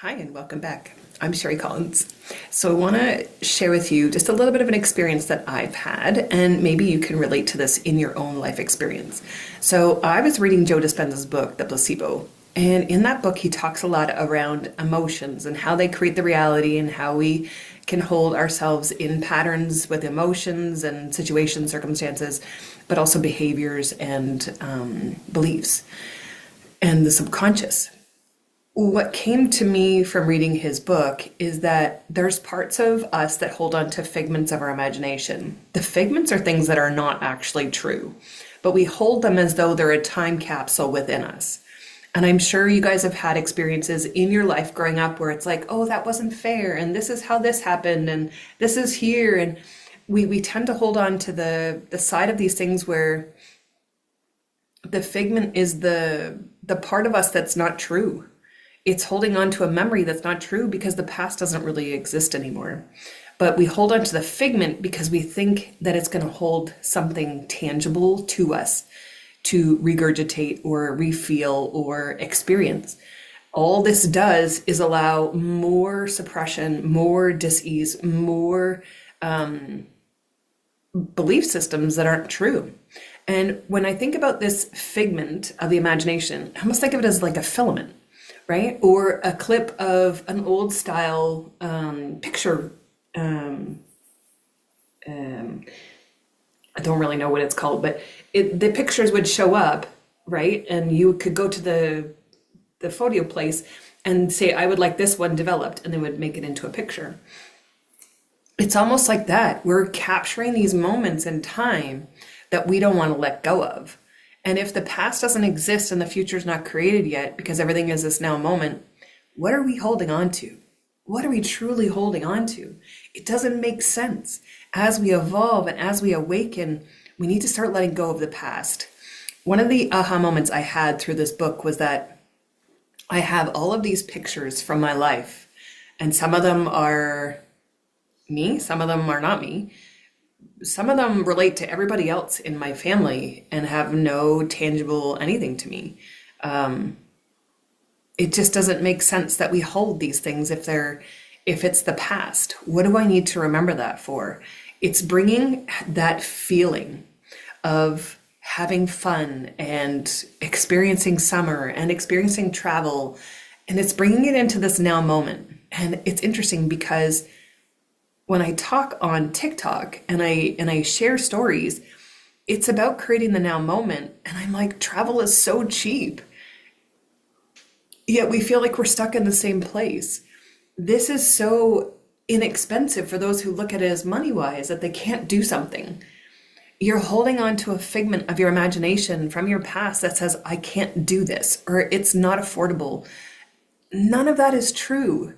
Hi, and welcome back. I'm Sherry Collins. So I want to share with you just a little bit of an experience that I've had, and maybe you can relate to this in your own life experience. So I was reading Joe Dispenza's book, The Placebo, and in that book he talks a lot around emotions and how they create the reality and how we can hold ourselves in patterns with emotions and situations, circumstances, but also behaviors and beliefs and the subconscious. What came to me from reading his book is that there's parts of us that hold on to figments of our imagination. The figments are things that are not actually true, but we hold them as though they're a time capsule within us. And I'm sure you guys have had experiences in your life growing up where it's like, oh, that wasn't fair, and this is how this happened, and this is here. And we tend to hold on to the side of these things where the figment is the part of us that's not true. It's holding on to a memory that's not true because the past doesn't really exist anymore. But we hold on to the figment because we think that it's going to hold something tangible to us to regurgitate or refeel or experience. All this does is allow more suppression, more dis-ease, more belief systems that aren't true. And when I think about this figment of the imagination, I almost think of it as like a filament, right? Or a clip of an old style picture. I don't really know what it's called, but the pictures would show up, right? And you could go to the photo place and say, I would like this one developed, and they would make it into a picture. It's almost like that. We're capturing these moments in time that we don't want to let go of. And if the past doesn't exist and the future's not created yet, because everything is this now moment, what are we holding on to? What are we truly holding on to? It doesn't make sense. As we evolve and as we awaken, we need to start letting go of the past. One of the aha moments I had through this book was that I have all of these pictures from my life, and some of them are me, some of them are not me. Some of them relate to everybody else in my family and have no tangible anything to me. It just doesn't make sense that we hold these things if it's the past. What do I need to remember that for? It's bringing that feeling of having fun and experiencing summer and experiencing travel, and it's bringing it into this now moment. And it's interesting because when I talk on TikTok and I share stories, it's about creating the now moment. And I'm like, travel is so cheap. Yet we feel like we're stuck in the same place. This is so inexpensive for those who look at it as money-wise that they can't do something. You're holding on to a figment of your imagination from your past that says, I can't do this, or it's not affordable. None of that is true.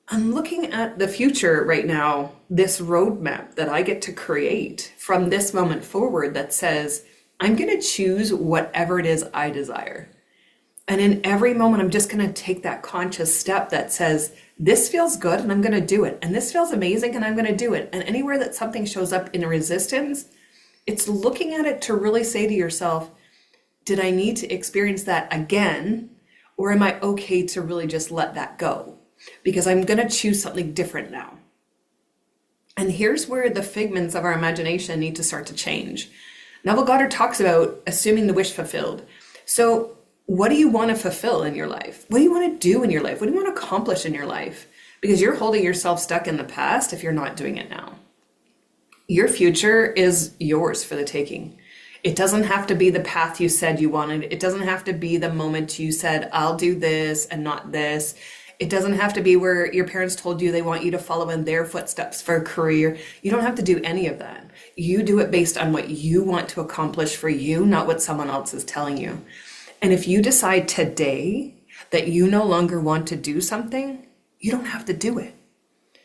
I'm looking at the future right now, this roadmap that I get to create from this moment forward that says, I'm going to choose whatever it is I desire. And in every moment, I'm just going to take that conscious step that says, this feels good and I'm going to do it. And this feels amazing and I'm going to do it. And anywhere that something shows up in resistance, it's looking at it to really say to yourself, did I need to experience that again? Or am I okay to really just let that go? Because I'm going to choose something different now. And here's where the figments of our imagination need to start to change. Neville Goddard talks about assuming the wish fulfilled. So what do you want to fulfill in your life? What do you want to do in your life? What do you want to accomplish in your life? Because you're holding yourself stuck in the past if you're not doing it now. Your future is yours for the taking. It doesn't have to be the path you said you wanted. It doesn't have to be the moment you said, I'll do this and not this. It doesn't have to be where your parents told you they want you to follow in their footsteps for a career. You don't have to do any of that. You do it based on what you want to accomplish for you, not what someone else is telling you. And if you decide today that you no longer want to do something, you don't have to do it.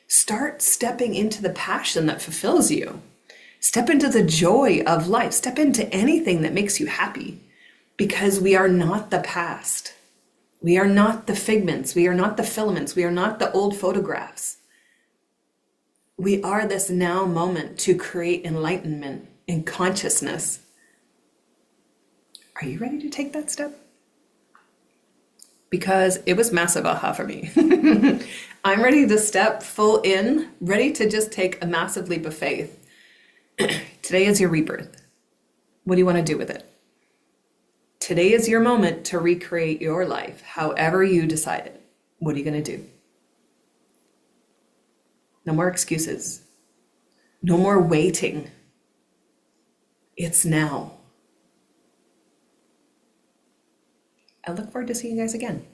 Start stepping into the passion that fulfills you. Step into the joy of life. Step into anything that makes you happy, because we are not the past. We are not the figments. We are not the filaments. We are not the old photographs. We are this now moment to create enlightenment and consciousness. Are you ready to take that step? because it was massive aha for me. I'm ready to step full in, ready to just take a massive leap of faith. Today is your rebirth. What do you want to do with it? Today is your moment to recreate your life, however you decide it. What are you going to do? No more excuses. No more waiting. It's now. I look forward to seeing you guys again.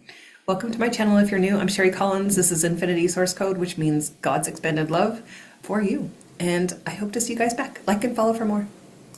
Welcome to my channel if you're new. I'm Sherry Collins. This is Infinity Source Code, which means God's expanded love for you. And I hope to see you guys back. Like and follow for more.